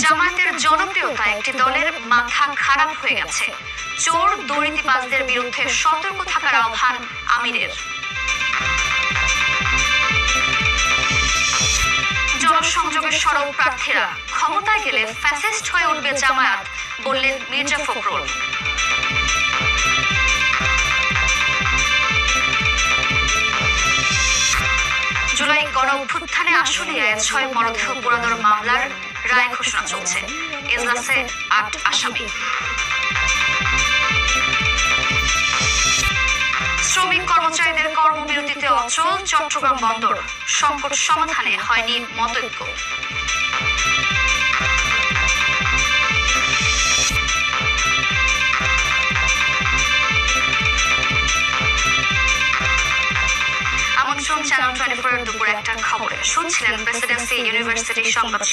জামায়াতের জনপ্রিয়তা একটি দলের মাথা খারাপ হয়ে গেছে। চোর দুর্নীতিবাজদের বিরুদ্ধে সতর্ক থাকার আহ্বান আমিরের। জনসংযোগের সরব প্রার্থীরা ক্ষমতায় গেলে ফ্যাসিস্ট হয়ে উঠবে জামায়াত, বললেন মির্জা ফখরুল। জুলাই গণ অভ্যুত্থানে আশুলিয়ায় 6 মরদেহ পোড়ানোর মামলার রায় ঘোষণা চলছে। এজলাসে 8 আসামি। শ্রমিক কর্মচারীদের কর্মবিরতিতে অচল চট্টগ্রাম বন্দর, সংকট সমাধানে হয়নি মতৈক্য। আমন্ত্রণ চ্যানেল 24 এর দুপুর 1টার খবরে। শুনছিলেন প্রেসিডেন্সি ইউনিভার্সিটি সংবাদ।